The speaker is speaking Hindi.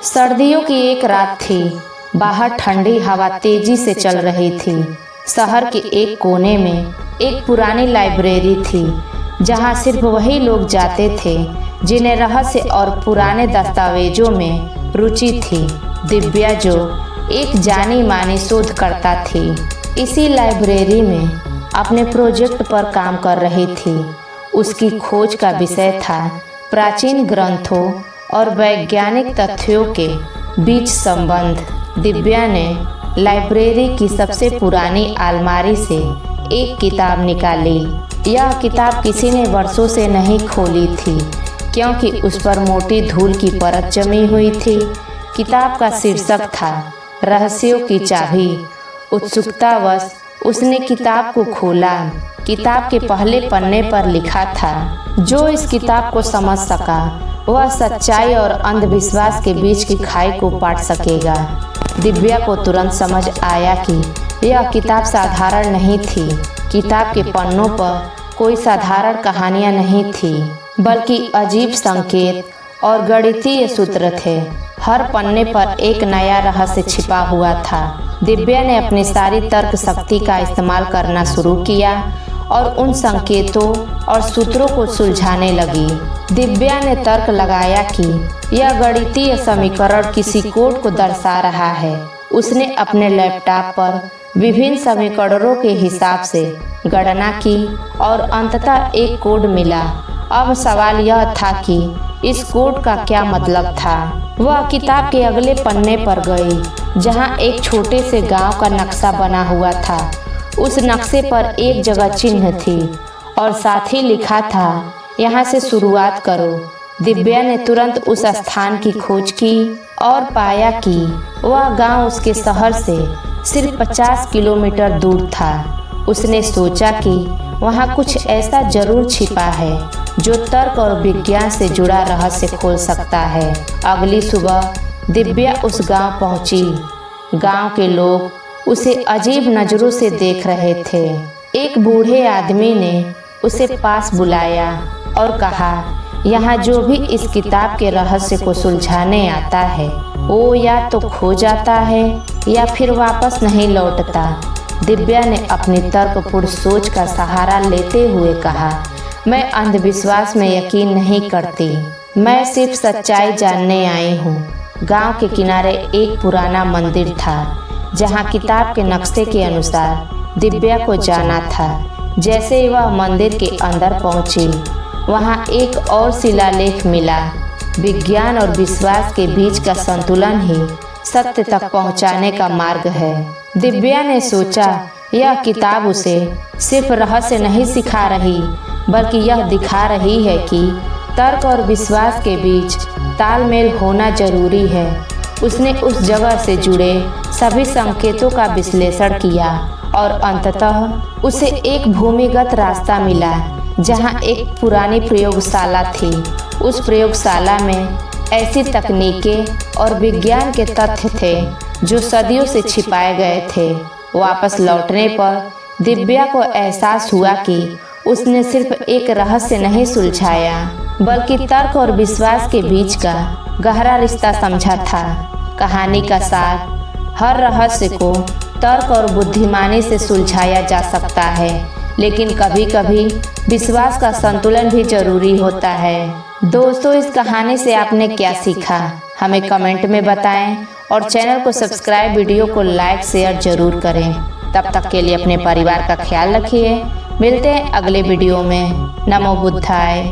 सर्दियों की एक रात थी। बाहर ठंडी हवा तेजी से चल रही थी। शहर के एक कोने में एक पुरानी लाइब्रेरी थी, जहां सिर्फ वही लोग जाते थे जिन्हें रहस्य और पुराने दस्तावेजों में रुचि थी। दिव्या, जो एक जानी मानी शोधकर्ता थी, इसी लाइब्रेरी में अपने प्रोजेक्ट पर काम कर रही थी। उसकी खोज का विषय था प्राचीन ग्रंथों और वैज्ञानिक तथ्यों के बीच संबंध। दिव्या ने लाइब्रेरी की सबसे पुरानी अलमारी से एक किताब निकाली। यह किताब किसी ने वर्षों से नहीं खोली थी, क्योंकि उस पर मोटी धूल की परत जमी हुई थी। किताब का शीर्षक था रहस्यों की चाबी। उत्सुकतावश उसने किताब को खोला। किताब के पहले पन्ने पर लिखा था, जो इस किताब को समझ सका वह सच्चाई और अंधविश्वास के बीच की खाई को पाट सकेगा। दिव्या को तुरंत समझ आया कि यह किताब साधारण नहीं थी। किताब के पन्नों पर कोई साधारण कहानियां नहीं थी, बल्कि अजीब संकेत और गणितीय सूत्र थे। हर पन्ने पर एक नया रहस्य छिपा हुआ था। दिव्या ने अपनी सारी तर्क शक्ति का इस्तेमाल करना शुरू किया और उन संकेतों और सूत्रों को सुलझाने लगी। दिव्या ने तर्क लगाया कि यह गणितीय समीकरण किसी कोड को दर्शा रहा है। उसने अपने लैपटॉप पर विभिन्न समीकरणों के हिसाब से गणना की और अंततः एक कोड मिला। अब सवाल यह था कि इस कोड का क्या मतलब था। वह किताब के अगले पन्ने पर गई, जहां एक छोटे से गांव का नक्शा बना हुआ था। उस नक्शे पर एक जगह चिन्ह थी और साथ ही लिखा था, यहाँ से शुरुआत करो। दिव्या ने तुरंत उस स्थान की खोज की और पाया कि वह गांव उसके शहर से सिर्फ 50 किलोमीटर दूर था। उसने सोचा कि वहाँ कुछ ऐसा जरूर छिपा है जो तर्क और विज्ञान से जुड़ा रहस्य खोल सकता है। अगली सुबह दिव्या उस गांव पहुंची। गांव के लोग उसे अजीब नजरों से देख रहे थे। एक बूढ़े आदमी ने उसे पास बुलाया और कहा, यहाँ जो भी इस किताब के रहस्य को सुलझाने आता है, वो या तो खो जाता है या फिर वापस नहीं लौटता। दिव्या ने अपनी तर्कपूर्ण सोच का सहारा लेते हुए कहा, मैं अंधविश्वास में यकीन नहीं करती, मैं सिर्फ सच्चाई जानने आई हूँ। गांव के किनारे एक पुराना मंदिर था, जहाँ किताब के नक्शे के अनुसार दिव्या को जाना था। जैसे ही वह मंदिर के अंदर पहुंची, वहां एक और शिलालेख मिला। विज्ञान और विश्वास के बीच का संतुलन ही सत्य तक पहुंचाने का मार्ग है। दिव्या ने सोचा, यह किताब उसे सिर्फ रहस्य नहीं सिखा रही, बल्कि यह दिखा रही है कि तर्क और विश्वास के बीच तालमेल होना जरूरी है। उसने उस जगह से जुड़े सभी संकेतों का विश्लेषण किया और अंततः उसे एक भूमिगत रास्ता मिला, जहां एक पुरानी प्रयोगशाला थी। उस प्रयोगशाला में ऐसी तकनीकें और विज्ञान के तथ्य थे जो सदियों से छिपाए गए थे। वापस लौटने पर दिव्या को एहसास हुआ कि उसने सिर्फ एक रहस्य नहीं सुलझाया, बल्कि तर्क और विश्वास के बीच का गहरा रिश्ता समझा था। कहानी का सार, हर रहस्य को तर्क और बुद्धिमानी से सुलझाया जा सकता है, लेकिन कभी कभी विश्वास का संतुलन भी जरूरी होता है। दोस्तों, इस कहानी से आपने क्या सीखा, हमें कमेंट में बताएं और चैनल को सब्सक्राइब, वीडियो को लाइक शेयर जरूर करें। तब तक के लिए अपने परिवार का ख्याल रखिए। मिलते हैं अगले वीडियो में। नमो बुद्धाय।